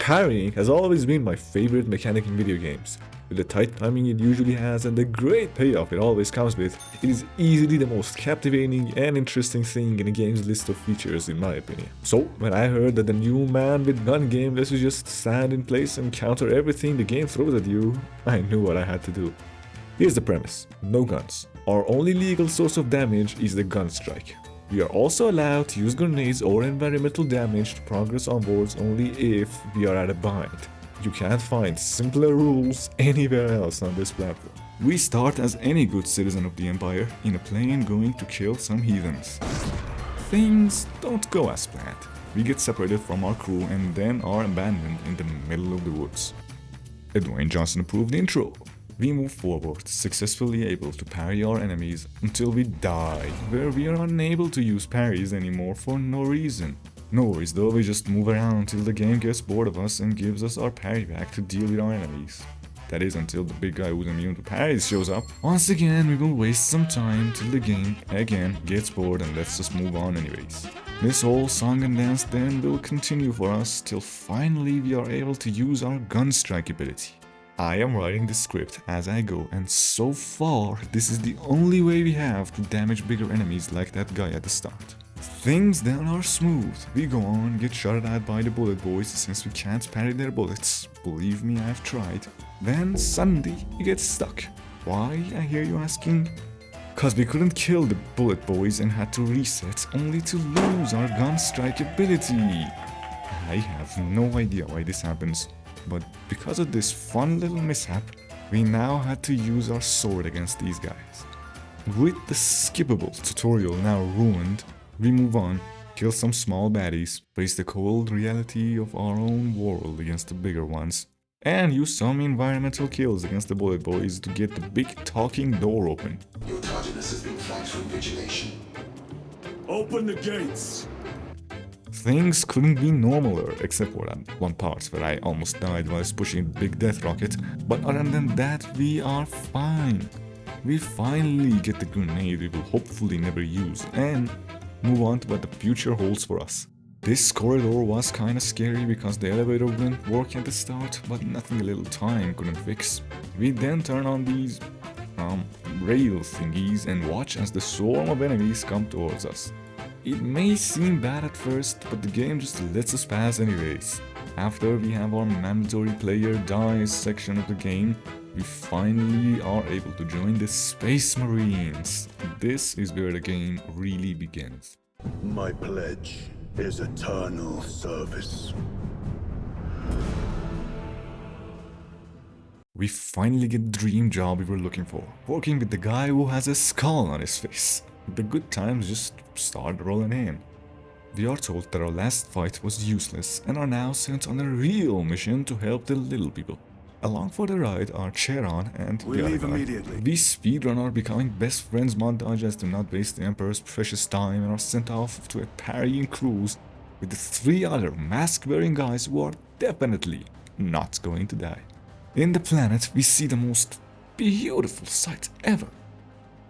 Parrying has always been my favorite mechanic in video games. With the tight timing it usually has and the great payoff it always comes with, it is easily the most captivating and interesting thing in a game's list of features in my opinion. So, when I heard that the new man with gun game lets you just stand in place and counter everything the game throws at you, I knew what I had to do. Here's the premise: no guns. Our only legal source of damage is the gun strike. We are also allowed to use grenades or environmental damage to progress onwards only if we are at a bind. You can't find simpler rules anywhere else on this platform. We start as any good citizen of the Empire, in a plane going to kill some heathens. Things don't go as planned. We get separated from our crew and then are abandoned in the middle of the woods. A Dwayne Johnson approved intro. We move forward, successfully able to parry our enemies until we die, where we are unable to use parries anymore for no reason. No worries though, we just move around until the game gets bored of us and gives us our parry back to deal with our enemies. That is until the big guy who's immune to parries shows up. Once again, we will waste some time till the game again gets bored and lets us move on anyways. This whole song and dance then will continue for us till finally we are able to use our gun strike ability. I am writing the script as I go, and so far this is the only way we have to damage bigger enemies like that guy at the start. Things then are smooth. We go on, get shot at by the bullet boys since we can't parry their bullets. Believe me, I've tried. Then suddenly we get stuck. Why, I hear you asking? Cause we couldn't kill the bullet boys and had to reset only to lose our gun strike ability. I have no idea why this happens, but because of this fun little mishap, we now had to use our sword against these guys. With the skippable tutorial now ruined, we move on, kill some small baddies, face the cold reality of our own world against the bigger ones, and use some environmental kills against the bullet boys to get the big talking door open. Your tardiness has been flagged for invigilation. Open the gates! Things couldn't be normaler, except for that one part where I almost died whilst pushing a big death rocket, but other than that, we are fine. We finally get the grenade we will hopefully never use, and move on to what the future holds for us. This corridor was kinda scary because the elevator wouldn't work at the start, but nothing a little time couldn't fix. We then turn on these rail thingies and watch as the swarm of enemies come towards us. It may seem bad at first, but the game just lets us pass anyways. After we have our mandatory player dies section of the game, we finally are able to join the Space Marines. This is where the game really begins. My pledge is eternal service. We finally get the dream job we were looking for, working with the guy who has a skull on his face. The good times just start rolling in. We are told that our last fight was useless and are now sent on a real mission to help the little people. Along for the ride are Charon and We leave immediately. We speedrun our becoming best friends montage as to not waste the Emperor's precious time and are sent off to a parrying cruise with the 3 other mask-wearing guys who are definitely not going to die. In the planet, we see the most beautiful sight ever.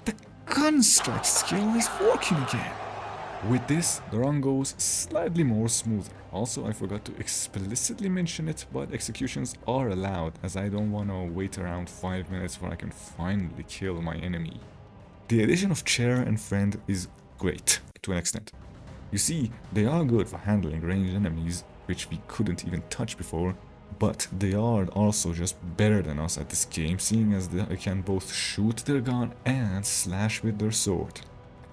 The gun strike skill is working again. With this, the run goes slightly more smoother. Also, I forgot to explicitly mention it, but executions are allowed as I don't want to wait around 5 minutes where I can finally kill my enemy. The addition of chair and friend is great, to an extent. You see, they are good for handling ranged enemies, which we couldn't even touch before, but they are also just better than us at this game, seeing as they can both shoot their gun and slash with their sword.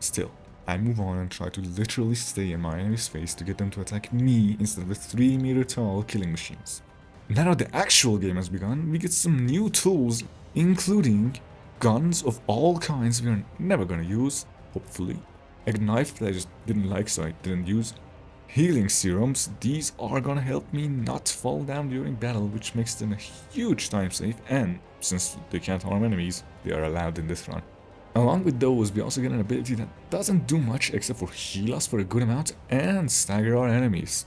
Still, I move on and try to literally stay in my enemy's face to get them to attack me instead of the 3-meter tall killing machines. Now that the actual game has begun, we get some new tools, including guns of all kinds we are never gonna use, hopefully. A knife that I just didn't like, so I didn't use. Healing serums, these are gonna help me not fall down during battle, which makes them a huge time save, and since they can't harm enemies, they are allowed in this run. Along with those, we also get an ability that doesn't do much except for heal us for a good amount and stagger our enemies.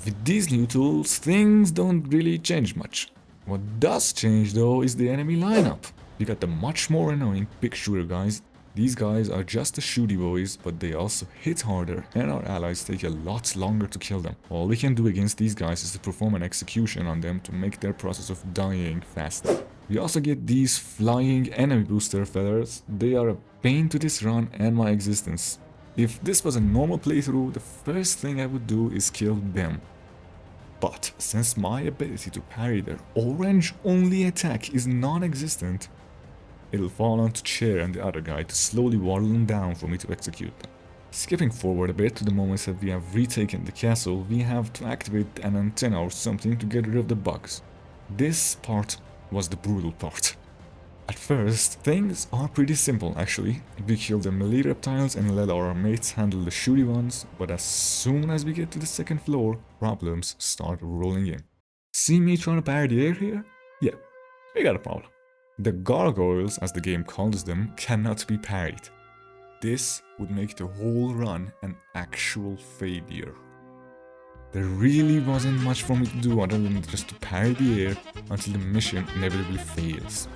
With these new tools, things don't really change much. What does change though is the enemy lineup. We got the much more annoying big shooter guys These guys are just the shooty boys, but they also hit harder and our allies take a lot longer to kill them. All we can do against these guys is to perform an execution on them to make their process of dying faster. We also get these flying enemy booster feathers. They are a pain to this run and my existence. If this was a normal playthrough, the first thing I would do is kill them. But since my ability to parry their orange-only attack is non-existent, it'll fall onto Chair and the other guy to slowly waddle them down for me to execute them. Skipping forward a bit to the moments that we have retaken the castle, we have to activate an antenna or something to get rid of the bugs. This part was the brutal part. At first, things are pretty simple actually. We kill the melee reptiles and let our mates handle the shooty ones, but as soon as we get to the second floor, problems start rolling in. See me trying to parry the air here? Yeah, we got a problem. The gargoyles, as the game calls them, cannot be parried. This would make the whole run an actual failure. There really wasn't much for me to do other than just to parry the air until the mission inevitably fails.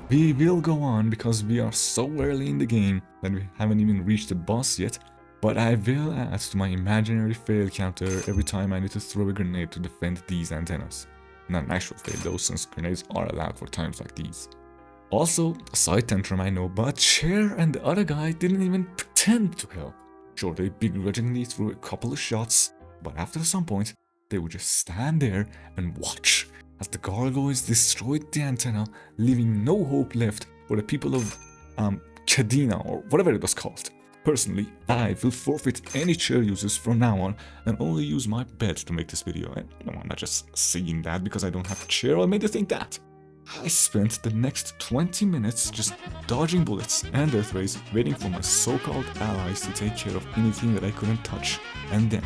We will go on because we are so early in the game that we haven't even reached the boss yet, but I will add to my imaginary fail counter every time I need to throw a grenade to defend these antennas. Not an actual fail though, since grenades are allowed for times like these. Also, a side tantrum I know, but Cher and the other guy didn't even pretend to help. Sure, they begrudgingly threw a couple of shots, but after some point, they would just stand there and watch as the gargoyles destroyed the antenna, leaving no hope left for the people of Cadena or whatever it was called. Personally, I will forfeit any chair uses from now on and only use my bed to make this video. And no, I'm not just saying that because I don't have a chair, I made you think that. I spent the next 20 minutes just dodging bullets and death rays, waiting for my so-called allies to take care of anything that I couldn't touch. And then,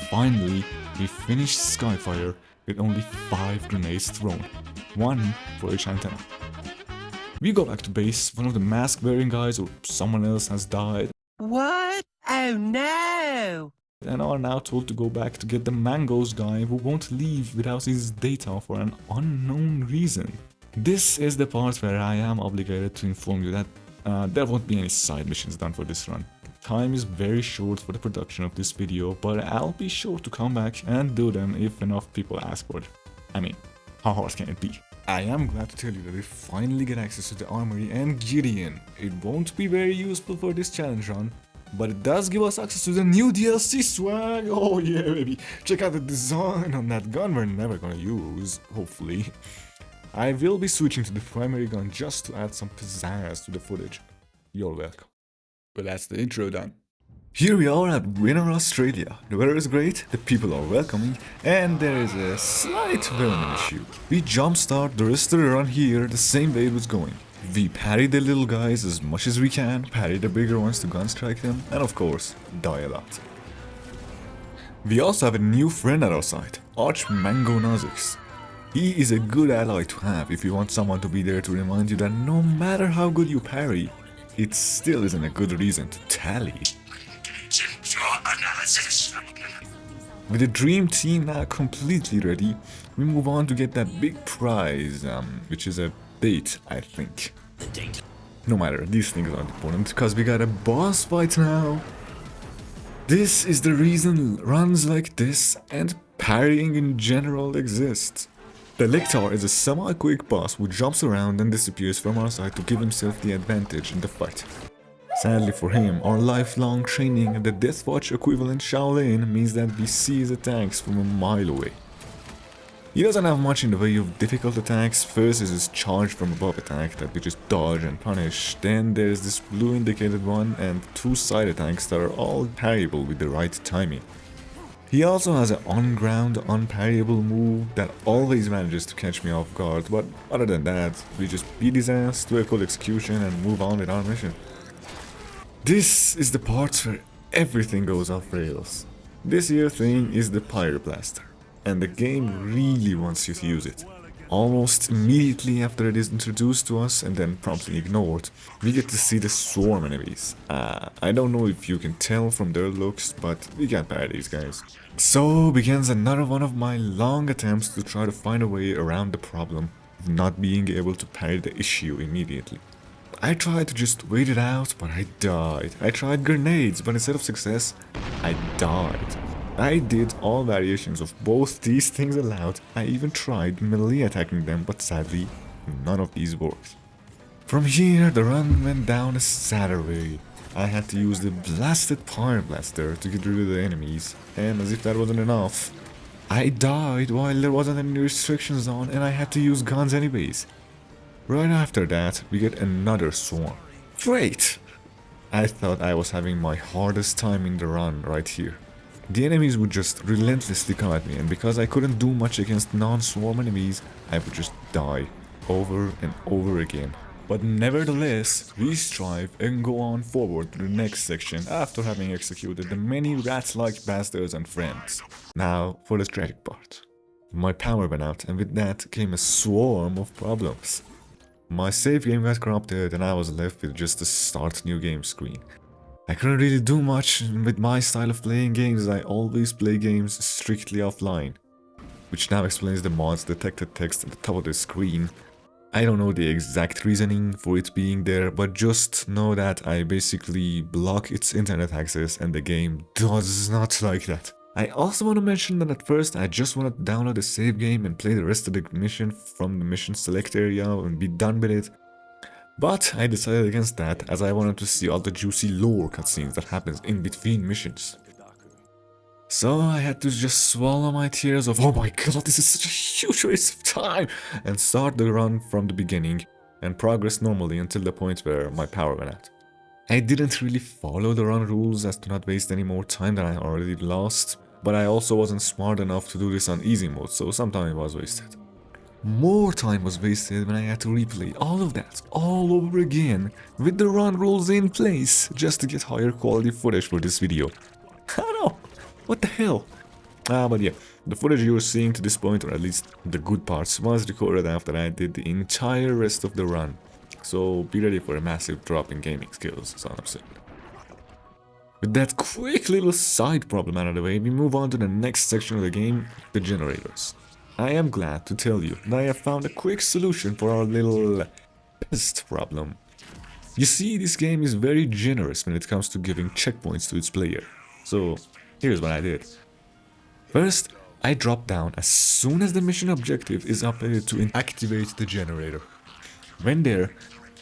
finally, we finished SkyFire with only 5 grenades thrown, 1 for each antenna. We go back to base, one of the mask-wearing guys or someone else has died. What? Oh no! And are now told to go back to get the mangoes guy who won't leave without his data for an unknown reason. This is the part where I am obligated to inform you that there won't be any side missions done for this run. Time is very short for the production of this video, but I'll be sure to come back and do them if enough people ask for it. I mean, how hard can it be? I am glad to tell you that we finally get access to the armory and Gideon. It won't be very useful for this challenge run, but it does give us access to the new DLC swag. Oh yeah, baby. Check out the design on that gun we're never gonna use, hopefully. I will be switching to the primary gun just to add some pizzazz to the footage. You're welcome. Well, that's the intro done. Here we are at Winter, Australia. The weather is great, the people are welcoming, and there is a slight vermin issue. We jumpstart the rest of the run here the same way it was going. We parry the little guys as much as we can, parry the bigger ones to gun strike them, and of course, die a lot. We also have a new friend at our side, Mango Nazix. He is a good ally to have if you want someone to be there to remind you that no matter how good you parry, it still isn't a good reason to tally. With the dream team now completely ready, we move on to get that big prize, which is a bait, I think. No matter, these things aren't important because we got a boss fight now. This is the reason runs like this and parrying in general exists. The Lictor is a semi-quick boss who jumps around and disappears from our side to give himself the advantage in the fight. Sadly for him, our lifelong training at the Deathwatch equivalent Shaolin means that we see his attacks from a mile away. He doesn't have much in the way of difficult attacks. First is his charge from above attack that we just dodge and punish, then there's this blue indicated one and 2 side attacks that are all parryable with the right timing. He also has an on-ground, unparryable move that always manages to catch me off guard, but other than that, we just beat his ass, do a cool execution and move on with our mission. This is the part where everything goes off rails. This here thing is the Pyroblaster, and the game really wants you to use it. Almost immediately after it is introduced to us and then promptly ignored, we get to see the swarm enemies. I don't know if you can tell from their looks, but we can't parry these guys. So begins another one of my long attempts to try to find a way around the problem of not being able to parry the issue immediately. I tried to just wait it out, but I died. I tried grenades, but instead of success, I died. I did all variations of both these things allowed. I even tried melee attacking them, but sadly, none of these worked. From here, the run went down a sadder way. I had to use the blasted Pyre Blaster to get rid of the enemies, and as if that wasn't enough, I died while there wasn't any restrictions on and I had to use guns anyways. Right after that, we get another swarm. Great! I thought I was having my hardest time in the run right here. The enemies would just relentlessly come at me, and because I couldn't do much against non-swarm enemies, I would just die over and over again. But nevertheless, we strive and go on forward to the next section after having executed the many rat-like bastards and friends. Now for the tragic part. My power went out, and with that came a swarm of problems. My save game got corrupted and I was left with just a start new game screen. I couldn't really do much with my style of playing games, as I always play games strictly offline. Which now explains the mod's detected text at the top of the screen. I don't know the exact reasoning for it being there, but just know that I basically block its internet access and the game does not like that. I also want to mention that at first I just wanted to download the save game and play the rest of the mission from the mission select area and be done with it. But I decided against that, as I wanted to see all the juicy lore cutscenes that happens in between missions. So I had to just swallow my tears of "oh my god, this is such a huge waste of time" and start the run from the beginning and progress normally until the point where my power went out. I didn't really follow the run rules as to not waste any more time than I already lost, but I also wasn't smart enough to do this on easy mode, so some time was wasted. More time was wasted when I had to replay all of that all over again with the run rules in place just to get higher quality footage for this video. I don't know, what the hell? But yeah, the footage you were seeing to this point, or at least the good parts, was recorded after I did the entire rest of the run. So be ready for a massive drop in gaming skills, is all I'm saying. With that quick little side problem out of the way, we move on to the next section of the game, the generators. I am glad to tell you that I have found a quick solution for our little pest problem. You see, this game is very generous when it comes to giving checkpoints to its player. So here's what I did. First, I dropped down as soon as the mission objective is updated to activate the generator. When there,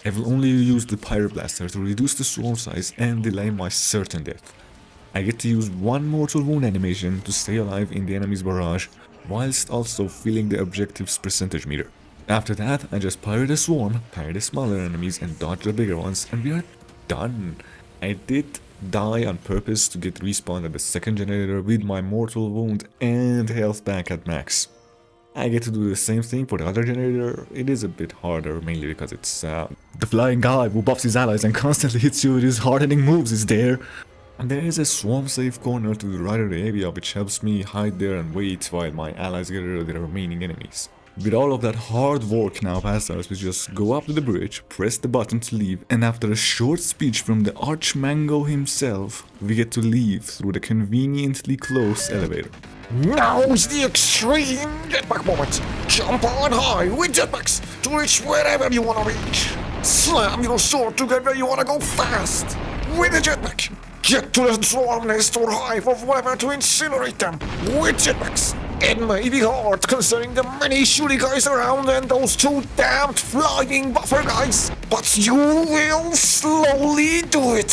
I will only use the Pyre Blaster to reduce the swarm size and delay my certain death. I get to use one mortal wound animation to stay alive in the enemy's barrage, whilst also filling the objective's percentage meter. After that, I just pyre the swarm, parry the smaller enemies and dodge the bigger ones, and we are done. I did die on purpose to get respawned at the second generator with my mortal wound and health back at max. I get to do the same thing for the other generator. It is a bit harder, mainly because it's the flying guy who buffs his allies and constantly hits you with his hard-hitting moves is there. And there is a swarm safe corner to the right of the area which helps me hide there and wait while my allies get rid of the remaining enemies. With all of that hard work now past us, we just go up to the bridge, press the button to leave, and after a short speech from the Archmango himself, we get to leave through the conveniently closed elevator. Now is the extreme jetpack moment. Jump on high with jetpacks to reach wherever you want to reach. Slam your sword to get where you want to go fast. With a jetpack, get to the swarm nest or hive of whatever to incinerate them. With jetpacks, it may be hard considering the many shooty guys around and those two damned flying buffer guys, but you will slowly do it.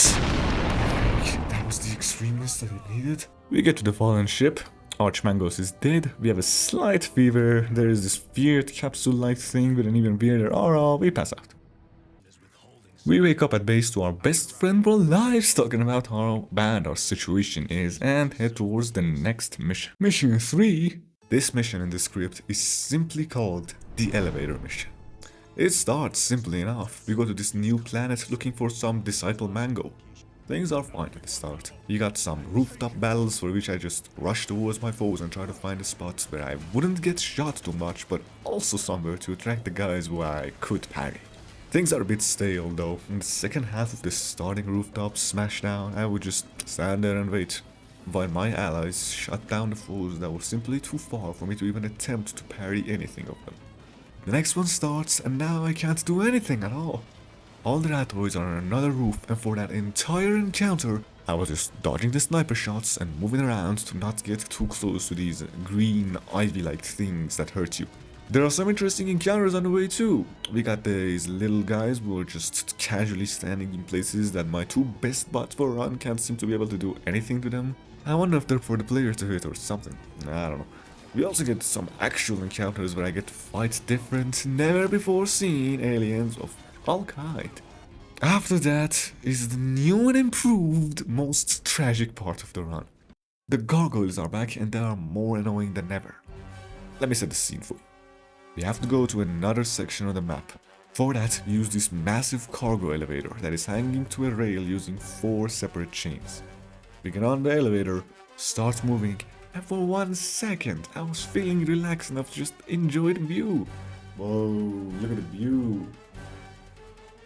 That was the extremeness that it needed. We get to the fallen ship. Archmangos is dead, we have a slight fever, there is this weird capsule-like thing with an even weirder aura, we pass out. We wake up at base to our best friend for lives talking about how bad our situation is and head towards the next mission. Mission 3. This mission in the script is simply called the elevator mission. It starts simply enough. We go to this new planet looking for some Disciple Mango. Things are fine at the start. You got some rooftop battles for which I just rush towards my foes and try to find the spots where I wouldn't get shot too much, but also somewhere to attract the guys who I could parry. Things are a bit stale though. In the second half of the starting rooftop smashdown, I would just stand there and wait, while my allies shut down the foes that were simply too far for me to even attempt to parry anything of them. The next one starts and now I can't do anything at all. all the rat toys are on another roof, and for that entire encounter, I was just dodging the sniper shots and moving around to not get too close to these green ivy-like things that hurt you. There are some interesting encounters on the way too. We got these little guys who are just casually standing in places that my two best bots for a run can't seem to be able to do anything to them. I wonder if they're for the player to hit or something. I don't know. We also get some actual encounters where I get to fight different, never before seen aliens of all kind. After that is the new and improved, most tragic part of the run. The gargoyles are back and they are more annoying than ever. Let me set the scene for you. We have to go to another section of the map. For that, we use this massive cargo elevator that is hanging to a rail using 4 separate chains. We get on the elevator, start moving, and for 1 second I was feeling relaxed enough to just enjoy the view. Whoa, look at the view.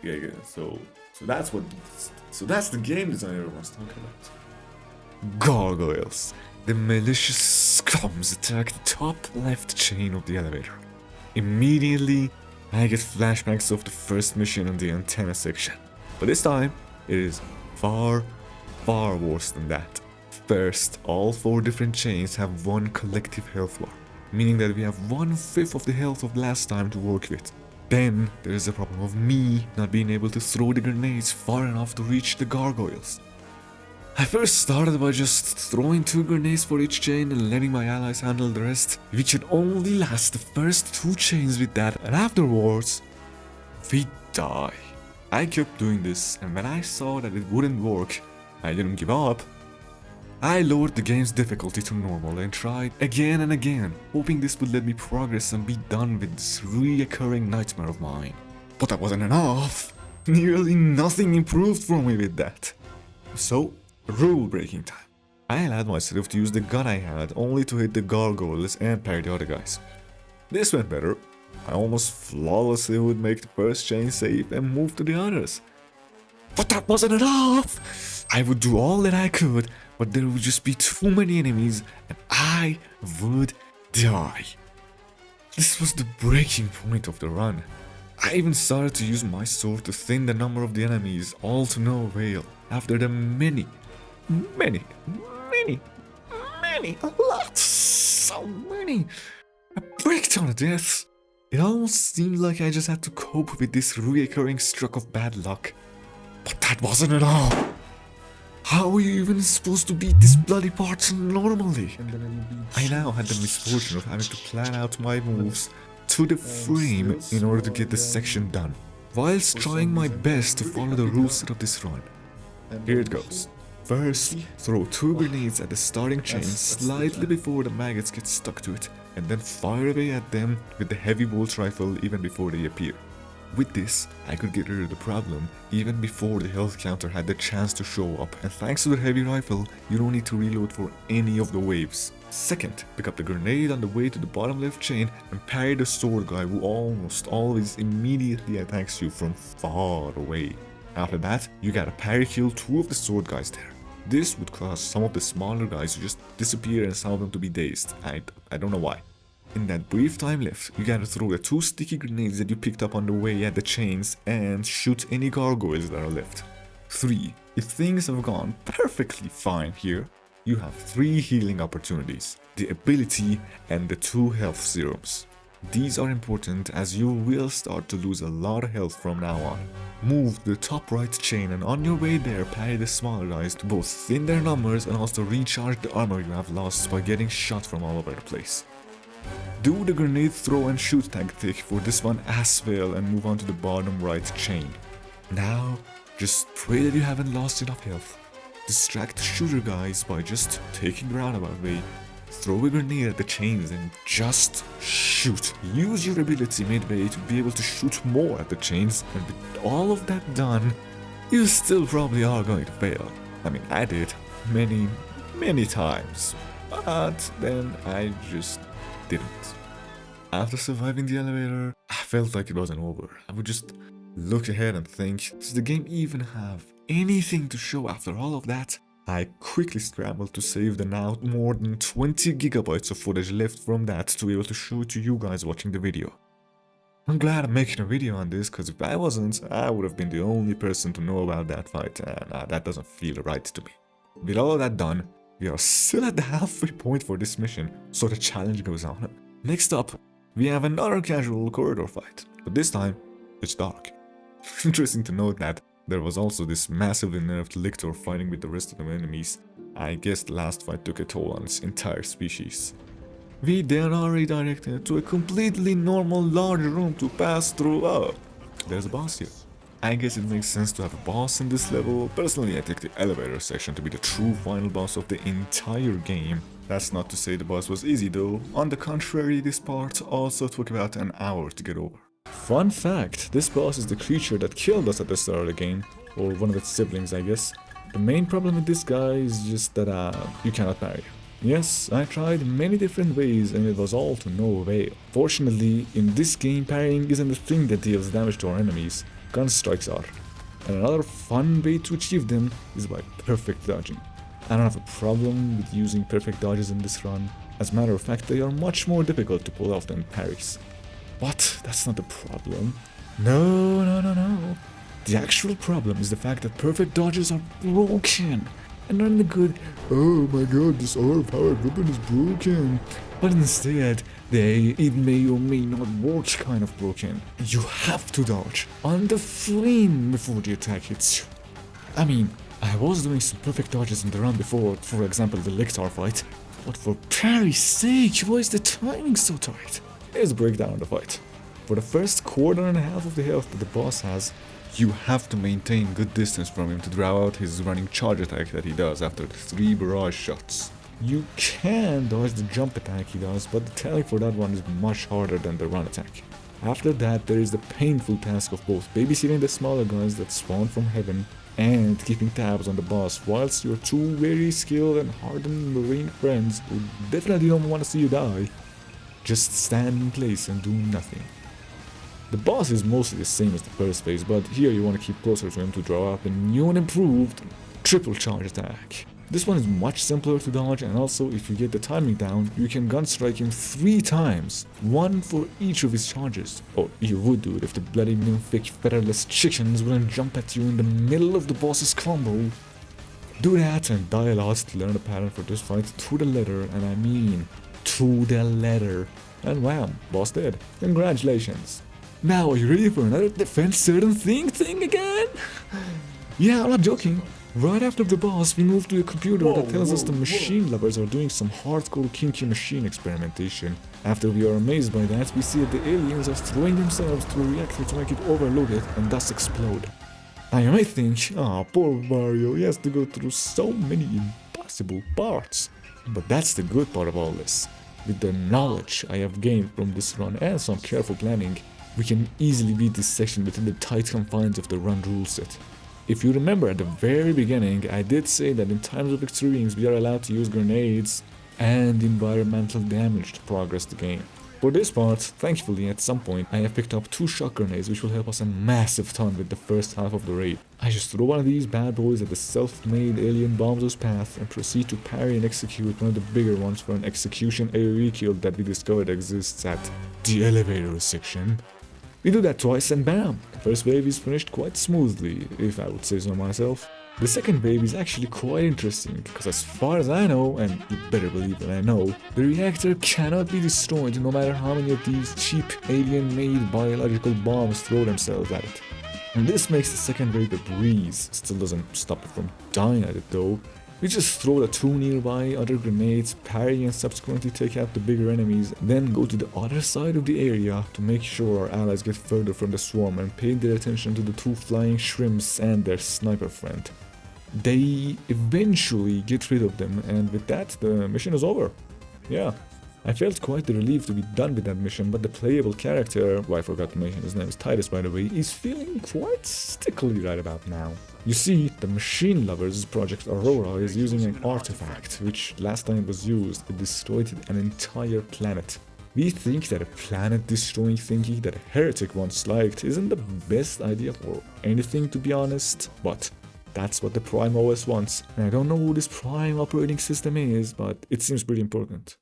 Yeah, so that's the game designer was talking about. Gargoyles. The malicious scums attack the top left chain of the elevator. Immediately, I get flashbacks of the first mission in the antenna section. But this time, it is far, far worse than that. First, all 4 different chains have one collective health bar, meaning that we have 1/5 of the health of last time to work with. Then, there is the problem of me not being able to throw the grenades far enough to reach the gargoyles. I first started by just throwing 2 grenades for each chain and letting my allies handle the rest. We could only last the first 2 chains with that, and afterwards, we die. I kept doing this, and when I saw that it wouldn't work, I didn't give up. I lowered the game's difficulty to normal and tried again and again, hoping this would let me progress and be done with this reoccurring nightmare of mine. But that wasn't enough. Nearly nothing improved for me with that. So, rule breaking time. I allowed myself to use the gun I had only to hit the gargoyles and parry the other guys. This went better. I almost flawlessly would make the first chain safe and move to the others. But that wasn't enough! I would do all that I could, but there would just be too many enemies and I would die. This was the breaking point of the run. I even started to use my sword to thin the number of the enemies, all to no avail. After the many, a lot, so many, a breakdown of deaths. It almost seemed like I just had to cope with this reoccurring stroke of bad luck. But that wasn't enough. How were you even supposed to beat this bloody part normally? I now had the misfortune of having to plan out my moves to the frame in order to get the section done, whilst trying my best to follow the rule set of this run. Here it goes. First, throw 2 grenades at the starting chain slightly before the maggots get stuck to it, and then fire away at them with the heavy bolt rifle even before they appear. With this, I could get rid of the problem even before the health counter had the chance to show up, and thanks to the heavy rifle, you don't need to reload for any of the waves. Second, pick up the grenade on the way to the bottom left chain and parry the sword guy who almost always immediately attacks you from far away. After that, you gotta parry kill 2 of the sword guys there. This would cause some of the smaller guys to just disappear and some of them to be dazed. I don't know why. In that brief time left, you gotta throw the 2 sticky grenades that you picked up on the way at the chains and shoot any gargoyles that are left. 3. If things have gone perfectly fine here, you have 3 healing opportunities, the ability and the 2 health serums. These are important as you will start to lose a lot of health from now on. Move the top right chain and on your way there parry the smaller guys to both thin their numbers and also recharge the armor you have lost by getting shot from all over the place. Do the grenade throw and shoot tactic for this one as well and move on to the bottom right chain. Now, just pray that you haven't lost enough health. Distract the shooter guys by just taking the roundabout way. Throw a grenade at the chains and just shoot. Use your ability midway to be able to shoot more at the chains, and with all of that done, you still probably are going to fail. I mean, I did many times, but then I just didn't. After surviving the elevator, I felt like it wasn't over. I would just look ahead and think, does the game even have anything to show after all of that? I quickly scrambled to save the now more than 20 gigabytes of footage left from that to be able to show it to you guys watching the video. I'm glad I'm making a video on this, because if I wasn't, I would have been the only person to know about that fight, and that doesn't feel right to me. With all that done, we are still at the halfway point for this mission, so the challenge goes on. Next up, we have another casual corridor fight, but this time, it's dark. Interesting to note that there was also this massively nerfed lictor fighting with the rest of the enemies. I guess the last fight took a toll on its entire species. We then are redirected to a completely normal large room to pass through. Oh, there's a boss here. I guess it makes sense to have a boss in this level. Personally, I take the elevator section to be the true final boss of the entire game. That's not to say the boss was easy though. On the contrary, this part also took about an hour to get over. Fun fact, this boss is the creature that killed us at the start of the game, or one of its siblings I guess. The main problem with this guy is just that you cannot parry. Yes, I tried many different ways and it was all to no avail. Fortunately, in this game parrying isn't the thing that deals damage to our enemies, gun strikes are. And another fun way to achieve them is by perfect dodging. I don't have a problem with using perfect dodges in this run. As a matter of fact, they are much more difficult to pull off than parries. But that's not the problem. No. The actual problem is the fact that perfect dodges are broken. And not in the good, oh my god, this overpowered weapon is broken. But instead, it may or may not work kind of broken. You have to dodge on the flame before the attack hits you. I mean, I was doing some perfect dodges in the run before, for example the lictor fight. But for Parry's sake, why is the timing so tight? Here's a breakdown of the fight. For the first quarter and a half of the health that the boss has, you have to maintain good distance from him to draw out his running charge attack that he does after the 3 barrage shots. You can dodge the jump attack he does, but the tally for that one is much harder than the run attack. After that, there is the painful task of both babysitting the smaller guns that spawn from heaven and keeping tabs on the boss whilst your 2 very skilled and hardened marine friends who definitely don't want to see you die just stand in place and do nothing. The boss is mostly the same as the first phase, but here you want to keep closer to him to draw out the new and improved triple charge attack. This one is much simpler to dodge, and also if you get the timing down, you can gun strike him 3 times, 1 for each of his charges. Or you would do it if the bloody nymphic featherless chickens wouldn't jump at you in the middle of the boss's combo. Do that and die a lot to learn the pattern for this fight to the letter, and I mean to the letter. And wham, boss dead. Congratulations. Now, are you ready for another defense certain thing again? Yeah, I'm not joking. Right after the boss, we move to a computer that tells us the machine lovers are doing some hardcore kinky machine experimentation. After we are amazed by that, we see that the aliens are throwing themselves to a reactor to make it overloaded and thus explode. Now you may think, poor Mario, he has to go through so many impossible parts. But that's the good part of all this. With the knowledge I have gained from this run and some careful planning, we can easily beat this section within the tight confines of the run rule set. If you remember at the very beginning, I did say that in times of extremes we are allowed to use grenades and environmental damage to progress the game. For this part, thankfully at some point I have picked up 2 shock grenades which will help us a massive ton with the first half of the raid. I just throw one of these bad boys at the self-made alien bomb's path and proceed to parry and execute one of the bigger ones for an execution AoE kill that we discovered exists at the elevator section. We do that twice and bam! The first wave is finished quite smoothly, if I would say so myself. The second wave is actually quite interesting, because as far as I know, and you better believe that I know, the reactor cannot be destroyed no matter how many of these cheap alien-made biological bombs throw themselves at it. And this makes the second wave a breeze, still doesn't stop it from dying at it though. We just throw the 2 nearby other grenades, parry and subsequently take out the bigger enemies, then go to the other side of the area to make sure our allies get further from the swarm and pay their attention to the 2 flying shrimps and their sniper friend. They eventually get rid of them, and with that the mission is over. Yeah, I felt quite the relief to be done with that mission, but the playable character, who I forgot to mention his name is Titus by the way, is feeling quite stickly right about now. You see, the Machine Lovers Project Aurora is using an artifact, which last time it was used, it destroyed an entire planet. We think that a planet-destroying thingy that a heretic once liked isn't the best idea for anything to be honest, but that's what the Prime OS wants, and I don't know who this Prime operating system is, but it seems pretty important.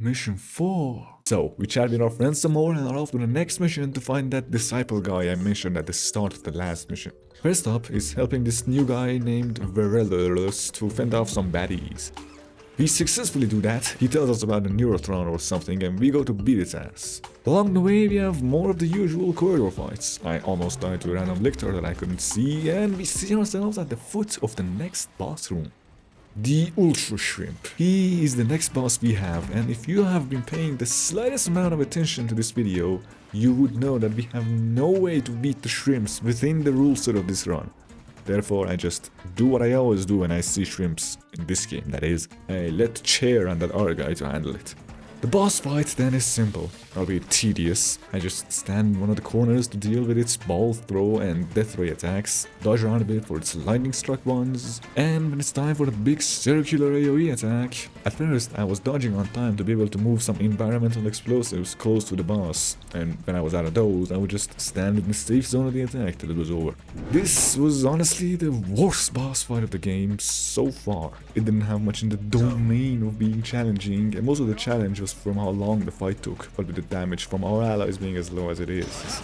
Mission 4. So, we chat with our friends some more and are off to the next mission to find that disciple guy I mentioned at the start of the last mission. First up is helping this new guy named Verellus to fend off some baddies. We successfully do that, he tells us about the Neurotron or something and we go to beat its ass. Along the way we have more of the usual corridor fights. I almost died to a random lictor that I couldn't see and we see ourselves at the foot of the next boss room. The Ultra Shrimp. He is the next boss we have, and if you have been paying the slightest amount of attention to this video, you would know that we have no way to beat the shrimps within the rule set of this run. Therefore, I just do what I always do when I see shrimps in this game, that is, I let Chair and that other guy to handle it. The boss fight then is simple, albeit tedious. I just stand in one of the corners to deal with its ball throw and death ray attacks, dodge around a bit for its lightning struck ones, and when it's time for the big circular AoE attack. At first I was dodging on time to be able to move some environmental explosives close to the boss, and when I was out of those I would just stand in the safe zone of the attack till it was over. This was honestly the worst boss fight of the game so far. It didn't have much in the domain of being challenging, and most of the challenge was from how long the fight took, but with the damage from our allies being as low as it is.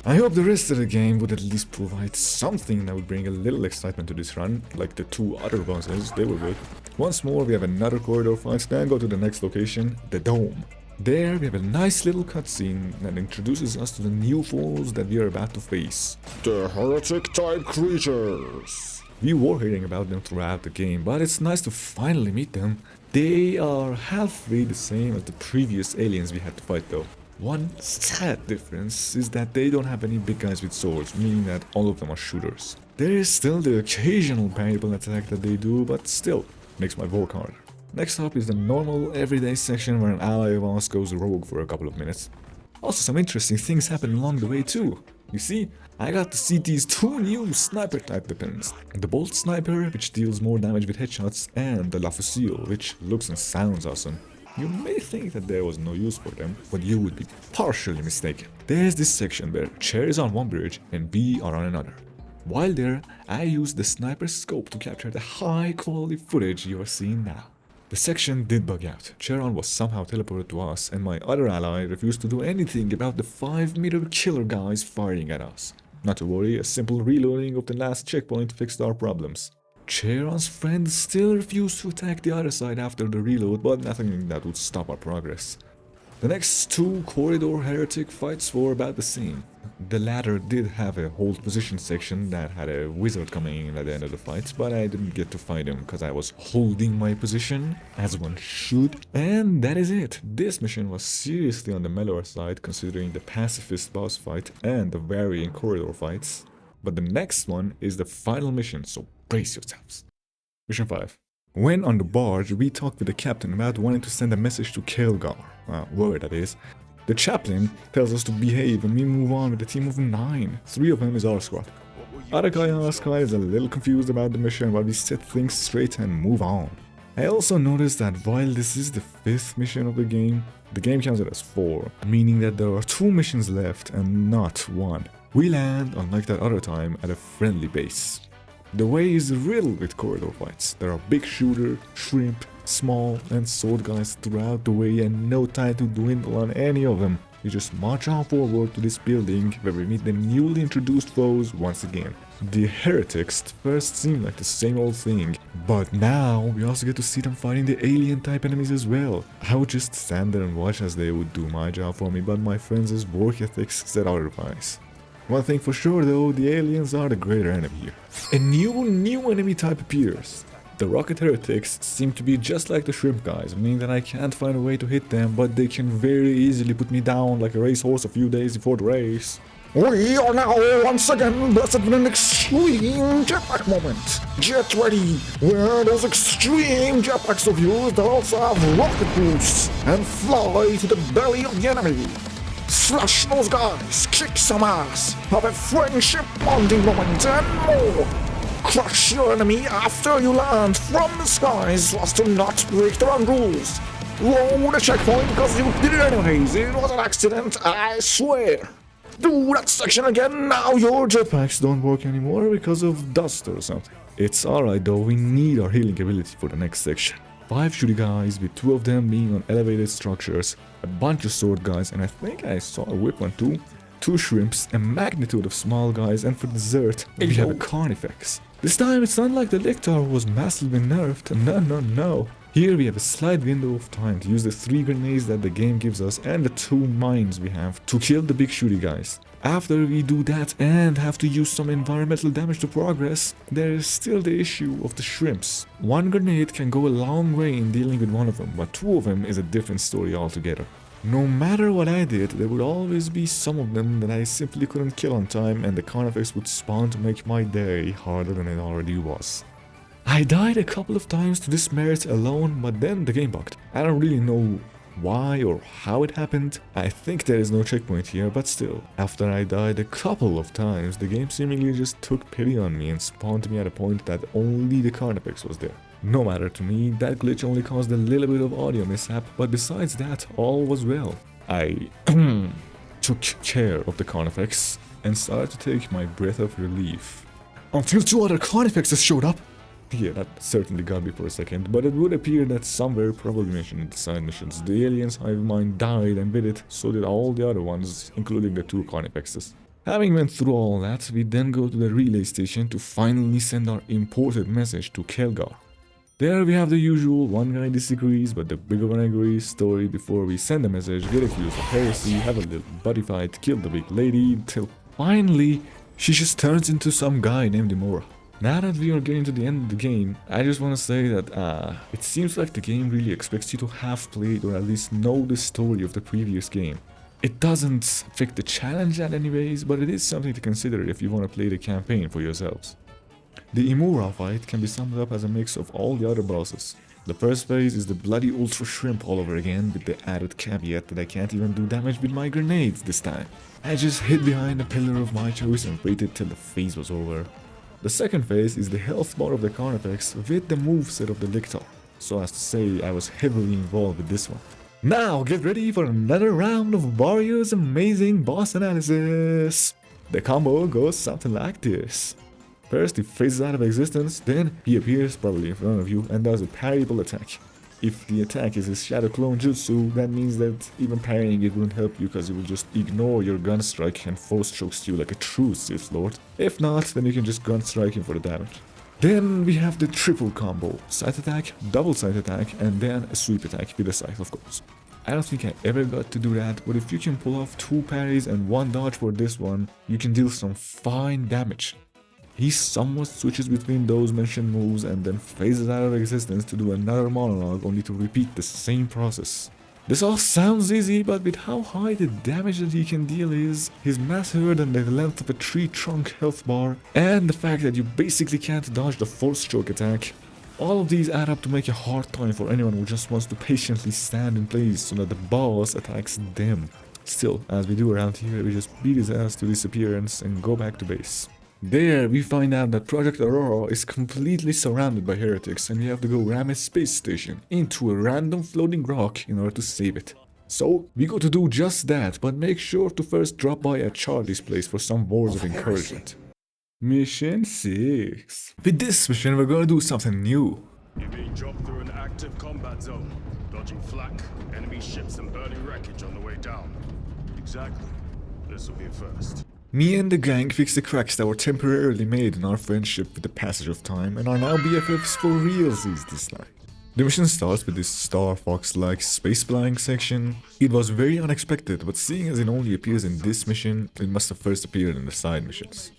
I hope the rest of the game would at least provide something that would bring a little excitement to this run, like the two other bosses, they were good. Once more we have another corridor fight, then go to the next location, the Dome. There we have a nice little cutscene that introduces us to the new foes that we are about to face. The heretic type creatures. We were hearing about them throughout the game, but it's nice to finally meet them. They are halfway the same as the previous aliens we had to fight though. One sad difference is that they don't have any big guys with swords, meaning that all of them are shooters. There is still the occasional parryable attack that they do, but still, makes my work harder. Next up is the normal everyday section where an ally of ours goes rogue for a couple of minutes. Also some interesting things happen along the way too. You see, I got to see these two new sniper type weapons. The Bolt Sniper, which deals more damage with headshots, and the La Fusil, which looks and sounds awesome. You may think that there was no use for them, but you would be partially mistaken. There's this section where Chair is on one bridge and we are on another. While there, I used the sniper scope to capture the high quality footage you are seeing now. The section did bug out. Charon was somehow teleported to us and my other ally refused to do anything about the 5-meter killer guys firing at us. Not to worry, a simple reloading of the last checkpoint fixed our problems. Charon's friend still refused to attack the other side after the reload, but nothing that would stop our progress. The next two corridor heretic fights were about the same. The latter did have a hold position section that had a wizard coming in at the end of the fight, but I didn't get to fight him because I was holding my position, as one should. And that is it. This mission was seriously on the mellower side considering the pacifist boss fight and the varying corridor fights. But the next one is the final mission, so brace yourselves. Mission 5. When on the barge, we talked with the captain about wanting to send a message to Kelgar, where that is. The chaplain tells us to behave and we move on with a team of 9. 3 of them is our squad. Other guy on our squad is a little confused about the mission, but we set things straight and move on. I also noticed that while this is the 5th mission of the game counts it as 4, meaning that there are 2 missions left and not 1. We land, unlike that other time, at a friendly base. The way is riddled with corridor fights. There are big shooter, shrimp, small and sword guys throughout the way and no time to dwindle on any of them. We just march on forward to this building where we meet the newly introduced foes once again. The heretics first seemed like the same old thing, but now we also get to see them fighting the alien type enemies as well. I would just stand there and watch as they would do my job for me, but my friends' work ethics said otherwise. One thing for sure though, the aliens are the greater enemy here. A new enemy type appears. The rocket heretics seem to be just like the shrimp guys, meaning that I can't find a way to hit them, but they can very easily put me down like a racehorse a few days before the race. We are now once again blessed with an extreme jetpack moment. Get ready, wear those extreme jetpacks of yours that also have rocket boosts and fly to the belly of the enemy. Slash those guys, kick some ass, have a friendship bonding moment and more. Crush your enemy after you land from the skies so as to not break their own rules. Load the checkpoint because you did it anyways, it was an accident, I swear. Do that section again, now your Jetpacks don't work anymore because of dust or something. It's alright though, we need our healing ability for the next section. 5 shooty guys, with 2 of them being on elevated structures, a bunch of sword guys, and I think I saw a whip one too, 2 shrimps, a magnitude of small guys, and for dessert, we have a Carnifex. This time it's not like the Lictor was massively nerfed, no. Here we have a slight window of time to use the 3 grenades that the game gives us and the 2 mines we have to kill the big shooty guys. After we do that and have to use some environmental damage to progress, there is still the issue of the shrimps. 1 grenade can go a long way in dealing with one of them, but 2 of them is a different story altogether. No matter what I did, there would always be some of them that I simply couldn't kill on time, and the Carnifex would spawn to make my day harder than it already was. I died a couple of times to this merit alone, but then the game bugged. I don't really know why or how it happened. I think there is no checkpoint here, but still. After I died a couple of times, the game seemingly just took pity on me and spawned me at a point that only the Carnifex was there. No matter to me, that glitch only caused a little bit of audio mishap, but besides that, all was well. I took care of the Carnifex and started to take my breath of relief. Until 2 other Carnifexes showed up! Yeah, that certainly got me for a second, but it would appear that somewhere, probably mentioned in the side missions, the alien's hive mind died, and with it, so did all the other ones, including the 2 Carnifexes. Having went through all that, we then go to the relay station to finally send our imported message to Kelgar. There we have the usual one guy disagrees but the bigger one agrees story before we send the message, get accused of heresy, have a little buddy fight, kill the big lady, till finally she just turns into some guy named Imora. Now that we are getting to the end of the game, I just want to say that it seems like the game really expects you to have played or at least know the story of the previous game. It doesn't affect the challenge at anyways, but it is something to consider if you want to play the campaign for yourselves. The Imura fight can be summed up as a mix of all the other bosses. The first phase is the bloody ultra shrimp all over again, with the added caveat that I can't even do damage with my grenades this time. I just hid behind a pillar of my choice and waited till the phase was over. The second phase is the health bar of the Carnifex with the moveset of the Lictor, so as to say I was heavily involved with this one. Now get ready for another round of Wario's amazing boss analysis! The combo goes something like this. First he phases out of existence, then he appears probably in front of you and does a parryable attack. If the attack is his shadow clone jutsu, that means that even parrying it wouldn't help you because it will just ignore your gun strike and force chokes you like a true Sith Lord. If not, then you can just gun strike him for the damage. Then we have the triple combo, scythe attack, double scythe attack, and then a sweep attack with a scythe of course. I don't think I ever got to do that, but if you can pull off 2 parries and 1 dodge for this one, you can deal some fine damage. He somewhat switches between those mentioned moves and then phases out of existence to do another monologue only to repeat the same process. This all sounds easy, but with how high the damage that he can deal is, his massiver than the length of a tree trunk health bar, and the fact that you basically can't dodge the force choke attack, all of these add up to make a hard time for anyone who just wants to patiently stand in place so that the boss attacks them. Still, as we do around here, we just beat his ass to disappearance and go back to base. There, we find out that Project Aurora is completely surrounded by heretics and we have to go ram a space station into a random floating rock in order to save it. So, we go to do just that, but make sure to first drop by at Charlie's place for some words of encouragement. Mission 6. With this mission, we're gonna do something new. You're being dropped through an active combat zone, dodging flak, enemy ships and burning wreckage on the way down. Exactly. This will be a first. Me and the gang fixed the cracks that were temporarily made in our friendship with the passage of time and are now BFFs for realsies this time. The mission starts with this Star Fox-like space flying section. It was very unexpected, but seeing as it only appears in this mission, it must have first appeared in the side missions.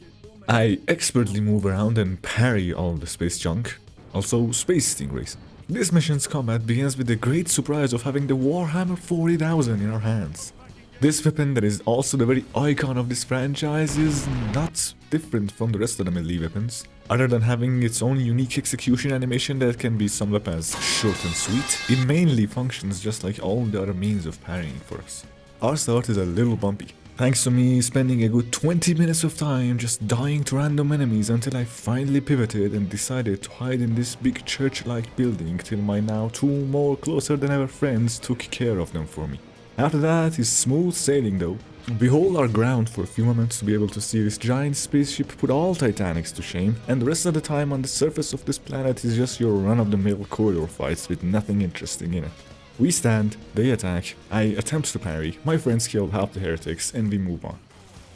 I expertly move around and parry all the space junk, also space stingrays. This mission's combat begins with the great surprise of having the Warhammer 40,000 in our hands. This weapon that is also the very icon of this franchise is not different from the rest of the melee weapons. Other than having its own unique execution animation that can be summed up as short and sweet, it mainly functions just like all the other means of parrying for us. Our start is a little bumpy, thanks to me spending a good 20 minutes of time just dying to random enemies until I finally pivoted and decided to hide in this big church-like building till my now 2 more closer than ever friends took care of them for me. After that is smooth sailing though. We hold our ground for a few moments to be able to see this giant spaceship put all Titanics to shame, and the rest of the time on the surface of this planet is just your run-of-the-mill corridor fights with nothing interesting in it. We stand, they attack, I attempt to parry, my friends kill half the heretics, and we move on.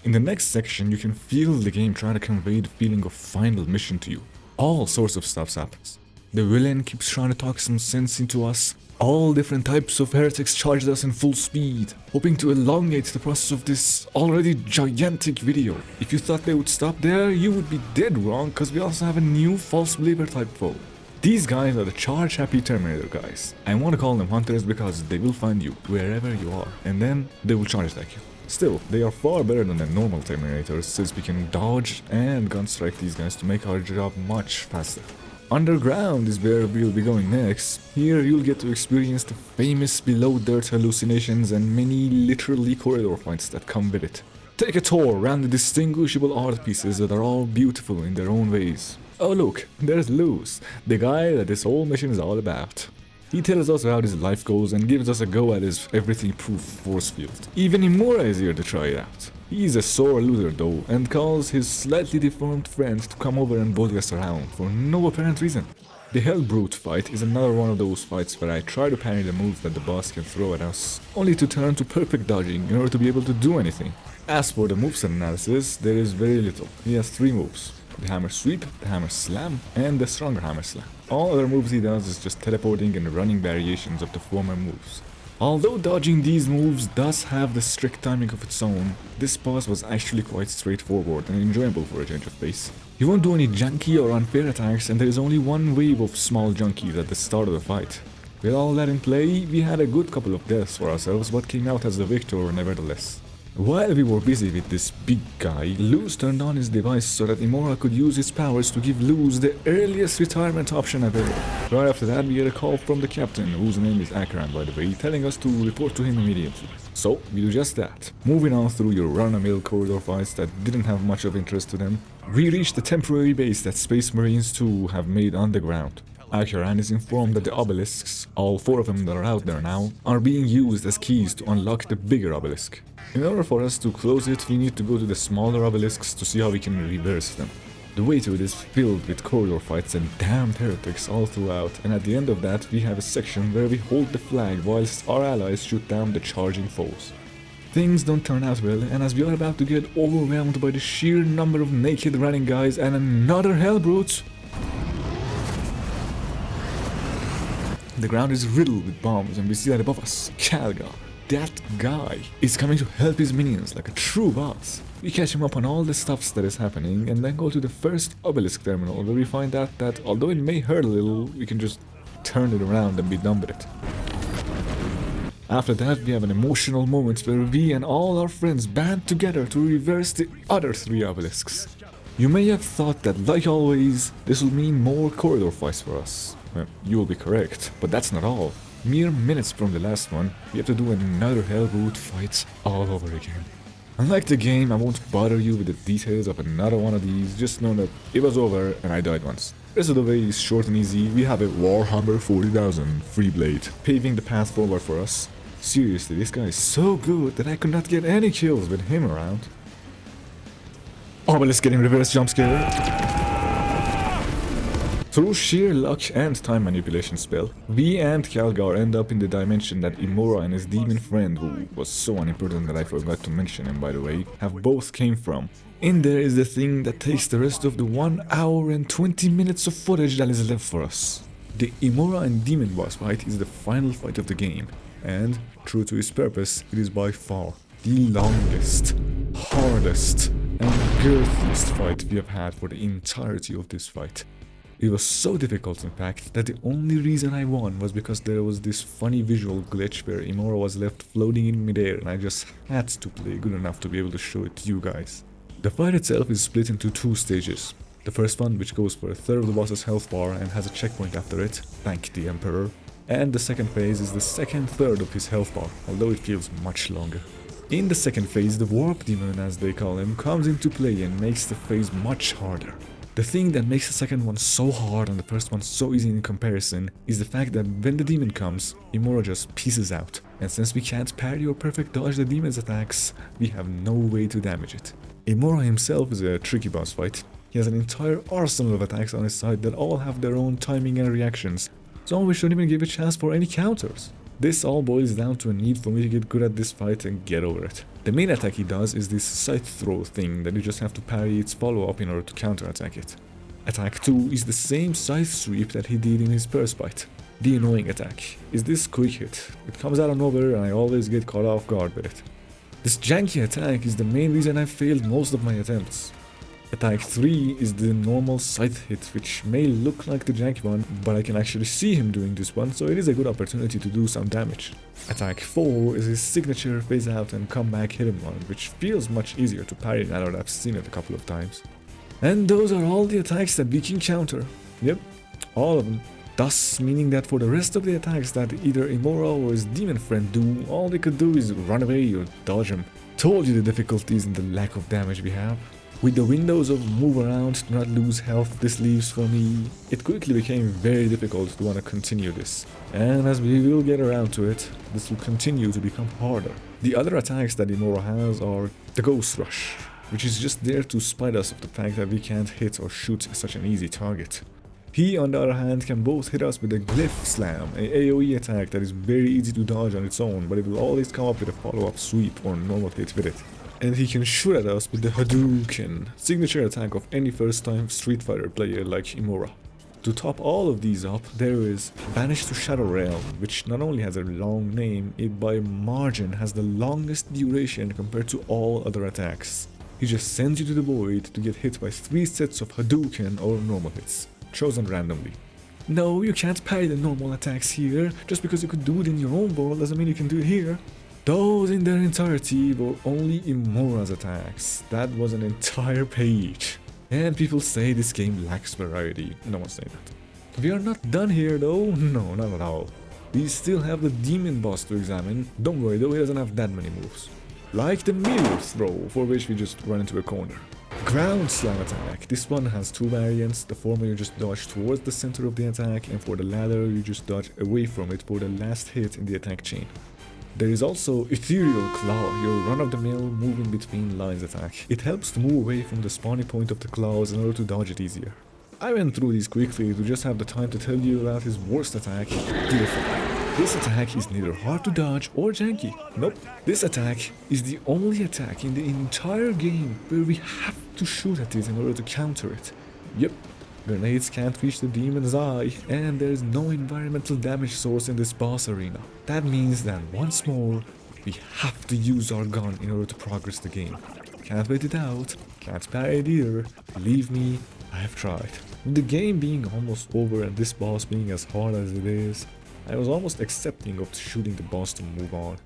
In the next section, you can feel the game trying to convey the feeling of final mission to you. All sorts of stuff happens. The villain keeps trying to talk some sense into us. All different types of heretics charged us in full speed, hoping to elongate the process of this already gigantic video. If you thought they would stop there, you would be dead wrong, cause we also have a new false believer type foe. These guys are the charge happy Terminator guys. I want to call them hunters because they will find you wherever you are, and then they will charge attack you. Still, they are far better than the normal Terminators, since we can dodge and gun strike these guys to make our job much faster. Underground is where we'll be going next. Here you'll get to experience the famous below dirt hallucinations and many literally corridor fights that come with it. Take a tour around the distinguishable art pieces that are all beautiful in their own ways. Oh look, there's Luz, the guy that this whole mission is all about. He tells us about his life goals and gives us a go at his everything-proof force field. Even Imura is here to try it out. He's a sore loser though, and calls his slightly deformed friend to come over and bully us around for no apparent reason. The Hell Brute fight is another one of those fights where I try to parry the moves that the boss can throw at us, only to turn to perfect dodging in order to be able to do anything. As for the moveset analysis, there is very little. He has 3 moves. The Hammer Sweep, the Hammer Slam, and the Stronger Hammer Slam. All other moves he does is just teleporting and running variations of the former moves. Although dodging these moves does have the strict timing of its own, this boss was actually quite straightforward and enjoyable for a change of pace. You won't do any junky or unfair attacks, and there is only one wave of small junkies at the start of the fight. With all that in play, we had a good couple of deaths for ourselves, but came out as the victor nevertheless. While we were busy with this big guy, Luz turned on his device so that Imura could use his powers to give Luz the earliest retirement option available. Right after that, we get a call from the captain, whose name is Akran by the way, telling us to report to him immediately. So, we do just that. Moving on through your run-of-the-mill corridor fights that didn't have much of interest to them, we reached the temporary base that Space Marines 2 have made underground. Akran is informed that the obelisks, all 4 of them that are out there now, are being used as keys to unlock the bigger obelisk. In order for us to close it, we need to go to the smaller obelisks to see how we can reverse them. The way to it is filled with corridor fights and damned heretics all throughout, and at the end of that we have a section where we hold the flag whilst our allies shoot down the charging foes. Things don't turn out well, and as we are about to get overwhelmed by the sheer number of naked running guys and another hell brute, the ground is riddled with bombs and we see that above us, Calgar, that guy, is coming to help his minions like a true boss. We catch him up on all the stuffs that is happening and then go to the first obelisk terminal where we find out that although it may hurt a little, we can just turn it around and be done with it. After that, we have an emotional moment where we and all our friends band together to reverse the other 3 obelisks. You may have thought that, like always, this will mean more corridor fights for us. Well, you will be correct, but that's not all. Mere minutes from the last one, we have to do another Hellboot fight all over again. Unlike the game, I won't bother you with the details of another one of these, just know that it was over and I died once. The rest of the way is short and easy. We have a Warhammer 40,000 free blade, paving the path forward for us. Seriously, this guy is so good that I could not get any kills with him around. Obelisk getting reverse jump scare. Through sheer luck and time manipulation spell, we and Calgar end up in the dimension that Imura and his demon friend, who was so unimportant that I forgot to mention him by the way, have both came from. In there is the thing that takes the rest of the 1 hour and 20 minutes of footage that is left for us. The Imura and demon boss fight is the final fight of the game, and, true to its purpose, it is by far the longest, hardest, and girthiest fight we have had for the entirety of this fight. It was so difficult in fact that the only reason I won was because there was this funny visual glitch where Imura was left floating in midair and I just had to play good enough to be able to show it to you guys. The fight itself is split into 2 stages. The first one, which goes for a third of the boss's health bar and has a checkpoint after it, thank the Emperor. And the second phase is the second third of his health bar, although it feels much longer. In the second phase, the Warp Demon, as they call him, comes into play and makes the phase much harder. The thing that makes the second one so hard and the first one so easy in comparison is the fact that when the demon comes, Imura just pieces out. And since we can't parry or perfect dodge the demon's attacks, we have no way to damage it. Imora himself is a tricky boss fight. He has an entire arsenal of attacks on his side that all have their own timing and reactions, so we shouldn't even give a chance for any counters. This all boils down to a need for me to get good at this fight and get over it. The main attack he does is this scythe throw thing that you just have to parry its follow-up in order to counter-attack it. Attack 2 is the same scythe sweep that he did in his first fight. The annoying attack is this quick hit. It comes out of nowhere and I always get caught off guard with it. This janky attack is the main reason I failed most of my attempts. Attack 3 is the normal scythe hit, which may look like the janky one, but I can actually see him doing this one, so it is a good opportunity to do some damage. Attack 4 is his signature phase out and come back hit him one, which feels much easier to parry now that I've seen it a couple of times. And those are all the attacks that we can counter. Yep, all of them. Thus meaning that for the rest of the attacks that either Imora or his demon friend do, all they could do is run away or dodge him. Told you the difficulties and the lack of damage we have. With the windows of move around, do not lose health this leaves for me, it quickly became very difficult to want to continue this. And as we will get around to it, this will continue to become harder. The other attacks that Imora has are the Ghost Rush, which is just there to spite us of the fact that we can't hit or shoot such an easy target. He, on the other hand, can both hit us with a Glyph Slam, an AoE attack that is very easy to dodge on its own, but it will always come up with a follow-up sweep or normal hit with it. And he can shoot at us with the Hadouken, signature attack of any first-time Street Fighter player like Imora. To top all of these up, there is Banish to Shadow Realm, which not only has a long name, it by margin has the longest duration compared to all other attacks. He just sends you to the void to get hit by 3 sets of Hadouken or normal hits, chosen randomly. No, you can't parry the normal attacks here. Just because you could do it in your own world doesn't mean you can do it here. Those in their entirety were only Imora's attacks. That was an entire page. And people say this game lacks variety. No one's saying that. We are not done here though. No, not at all. We still have the demon boss to examine. Don't worry though, he doesn't have that many moves. Like the meteor throw, for which we just run into a corner. Ground slam attack. This one has 2 variants. The former you just dodge towards the center of the attack, and for the latter you just dodge away from it for the last hit in the attack chain. There is also Ethereal Claw, your run-of-the-mill moving between lines attack. It helps to move away from the spawning point of the claws in order to dodge it easier. I went through these quickly to just have the time to tell you about his worst attack, Defy. This attack is neither hard to dodge or janky. Nope. This attack is the only attack in the entire game where we have to shoot at it in order to counter it. Yep. Grenades can't reach the demon's eye, and there is no environmental damage source in this boss arena. That means that once more, we have to use our gun in order to progress the game. Can't wait it out, can't parry it either. Believe me, I have tried. With the game being almost over and this boss being as hard as it is, I was almost accepting of shooting the boss to move on.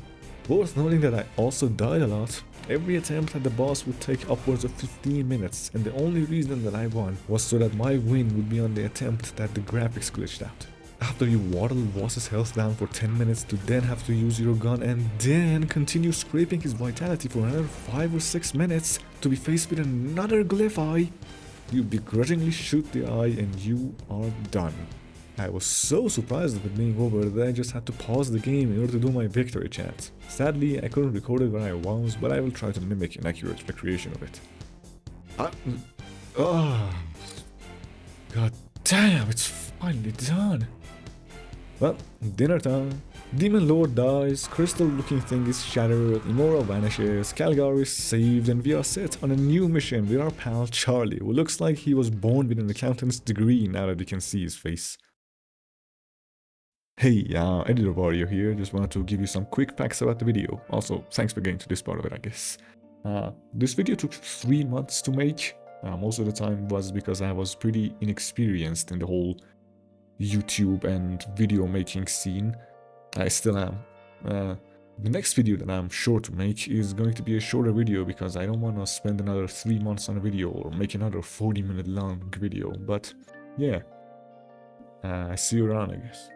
Worth noting that I also died a lot. Every attempt at the boss would take upwards of 15 minutes, and the only reason that I won was so that my win would be on the attempt that the graphics glitched out. After you waddle the boss's health down for 10 minutes to then have to use your gun and then continue scraping his vitality for another 5 or 6 minutes to be faced with another glyph eye, you begrudgingly shoot the eye and you are done. I was so surprised with it being over that I just had to pause the game in order to do my victory chant. Sadly, I couldn't record it when I was, but I will try to mimic an accurate recreation of it. God damn, it's finally done. Well, dinner time. Demon Lord dies, crystal looking thing is shattered, Imora vanishes, Calgar is saved, and we are set on a new mission with our pal Charlie, who looks like he was born with an accountant's degree now that we can see his face. Hey, Editor Warrior here, just wanted to give you some quick facts about the video. Also, thanks for getting to this part of it, I guess. This video took 3 months to make. Most of the time was because I was pretty inexperienced in the whole YouTube and video making scene. I still am. The next video that I'm sure to make is going to be a shorter video because I don't want to spend another 3 months on a video or make another 40-minute long video, but yeah. I see you around, I guess.